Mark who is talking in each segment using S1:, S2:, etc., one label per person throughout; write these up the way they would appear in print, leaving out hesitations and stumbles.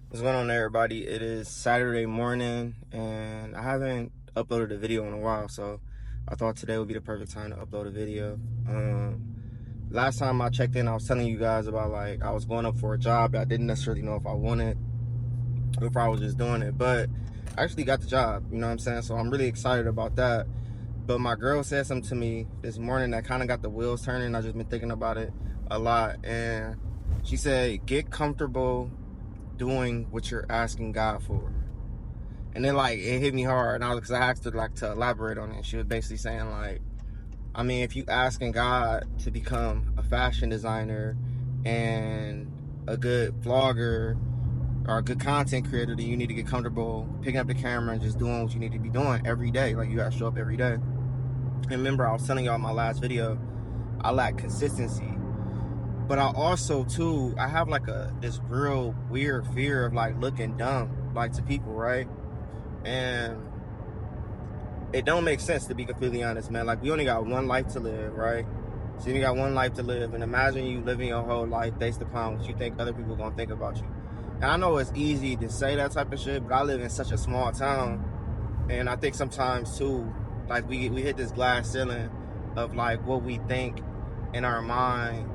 S1: What's going on, everybody? It is Saturday morning, and I haven't uploaded a video in a while, so I thought today would be the perfect time to upload a video. Last time I checked in, I was telling you guys about I was going up for a job that I didn't necessarily know if I wanted or if I was just doing it, but I actually got the job. You know what I'm saying? So I'm really excited about that. But my girl said something to me this morning that kind of got the wheels turning. I've just been thinking about it a lot, and she said, "Get comfortable doing what you're asking God for." And then it hit me hard, and because I asked her to elaborate on it. She was basically saying I mean, if you asking God to become a fashion designer and a good vlogger or a good content creator, then you need to get comfortable picking up the camera and just doing what you need to be doing every day. Like, you gotta show up every day. And remember, I was telling y'all in my last video, I lack consistency. But I also too, I have this real weird fear of looking dumb to people, right? And it don't make sense, to be completely honest, man. We only got one life to live, right? So you got one life to live, and imagine you living your whole life based upon what you think other people are gonna think about you. And I know it's easy to say that type of shit, but I live in such a small town, and I think sometimes too, we hit this glass ceiling of what we think in our mind,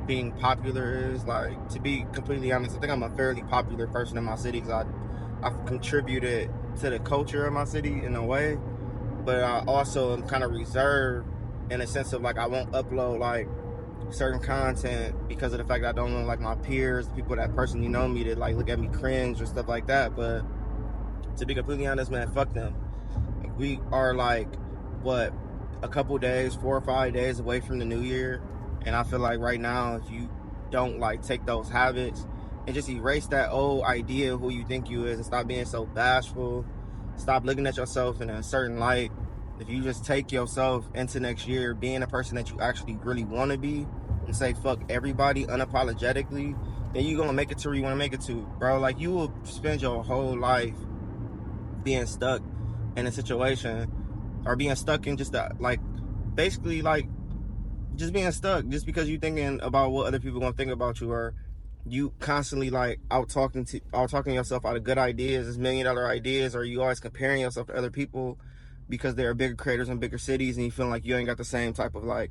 S1: being popular is. To be completely honest, I think I'm a fairly popular person in my city because I've contributed to the culture of my city in a way, but I also am kind of reserved in a sense of I won't upload certain content because of the fact that I don't want my peers, the people that personally know me, to look at me cringe or stuff like that. But to be completely honest, man, fuck them. We are what, a couple days, 4 or 5 days away from the new year, and I feel like right now, if you don't take those habits and just erase that old idea of who you think you is and stop being so bashful, stop looking at yourself in a certain light. If you just take yourself into next year being a person that you actually really want to be and say fuck everybody unapologetically, then you're gonna make it to where you want to make it to, bro. You will spend your whole life being stuck in a situation, or being stuck in just basically just being stuck just because you thinking about what other people gonna think about you, or you constantly out talking yourself out of good ideas, this $1 million ideas, or you always comparing yourself to other people because there are bigger creators in bigger cities, and you feel like you ain't got the same type of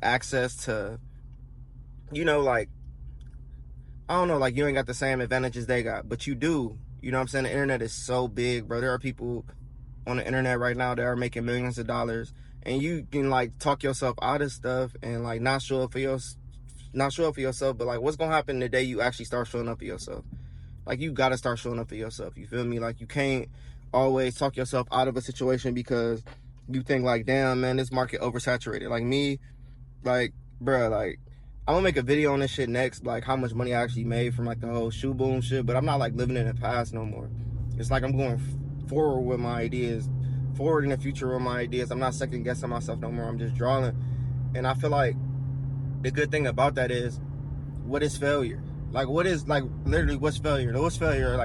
S1: access to, I don't know, you ain't got the same advantages they got, but you do. You know what I'm saying? The internet is so big, bro. There are people on the internet right now that are making millions of dollars, and you can talk yourself out of stuff and not show up for yourself. But what's gonna happen the day you actually start showing up for yourself? You gotta start showing up for yourself. You feel me? You can't always talk yourself out of a situation because you think damn, man, this market oversaturated. Me, bruh, I'm gonna make a video on this shit next, how much money I actually made from the whole shoe boom shit. But I'm not living in the past no more. It's I'm going forward with my ideas, forward in the future with my ideas. I'm not second guessing myself no more. I'm just drawing. And I feel like the good thing about that is, what is failure? What is literally what's failure? What's failure?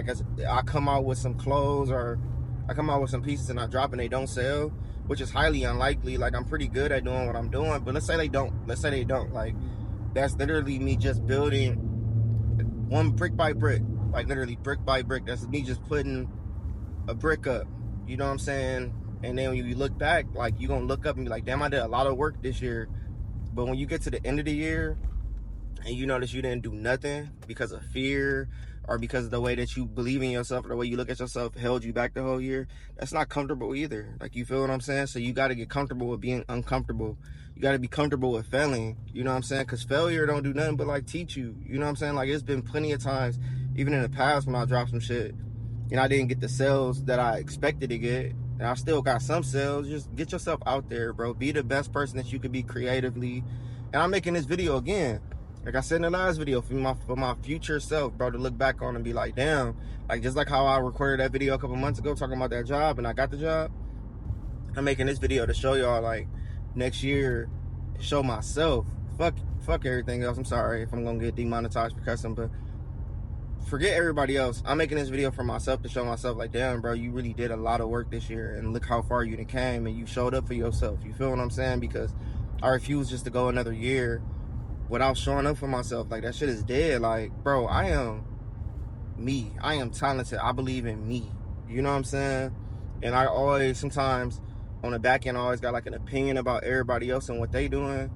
S1: I come out with some clothes, or I come out with some pieces and I drop and they don't sell, which is highly unlikely. I'm pretty good at doing what I'm doing, but let's say they don't. That's literally me just building one brick by brick, literally brick by brick. That's me just putting a brick up. You know what I'm saying? And then when you look back, you're gonna look up and be like, damn, I did a lot of work this year. But when you get to the end of the year and you notice you didn't do nothing because of fear, or because of the way that you believe in yourself, or the way you look at yourself held you back the whole year, that's not comfortable either. You feel what I'm saying? So you got to get comfortable with being uncomfortable. You got to be comfortable with failing. You know what I'm saying? Because failure don't do nothing but teach you. You know what I'm saying? It's been plenty of times, even in the past, when I dropped some shit and I didn't get the sales that I expected to get, and I still got some sales. Just get yourself out there, bro. Be the best person that you could be creatively. And I'm making this video again, like I said in the last video, for my future self, bro, to look back on and be like, damn, just like how I recorded that video a couple months ago talking about that job and I got the job. I'm making this video to show y'all next year, show myself. Fuck everything else. I'm sorry if I'm gonna get demonetized for cussing, but forget everybody else. I'm making this video for myself to show myself damn, bro, you really did a lot of work this year, and look how far you done came, and you showed up for yourself. You feel what I'm saying? Because I refuse just to go another year without showing up for myself. That shit is dead. Bro, I am me. I am talented. I believe in me. You know what I'm saying? And I always, sometimes on the back end, I always got like an opinion about everybody else and what they doing.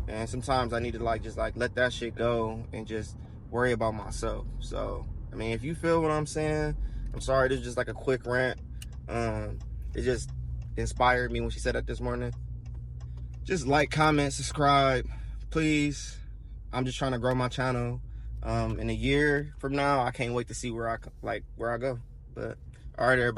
S1: And sometimes I need to like just like let that shit go and just worry about myself. So I mean, if you feel what I'm saying, I'm sorry. This is just like a quick rant. It just inspired me when she said that this morning. Just like, comment, subscribe, please. I'm just trying to grow my channel. In a year from now, I can't wait to see where I go. But all right, everybody.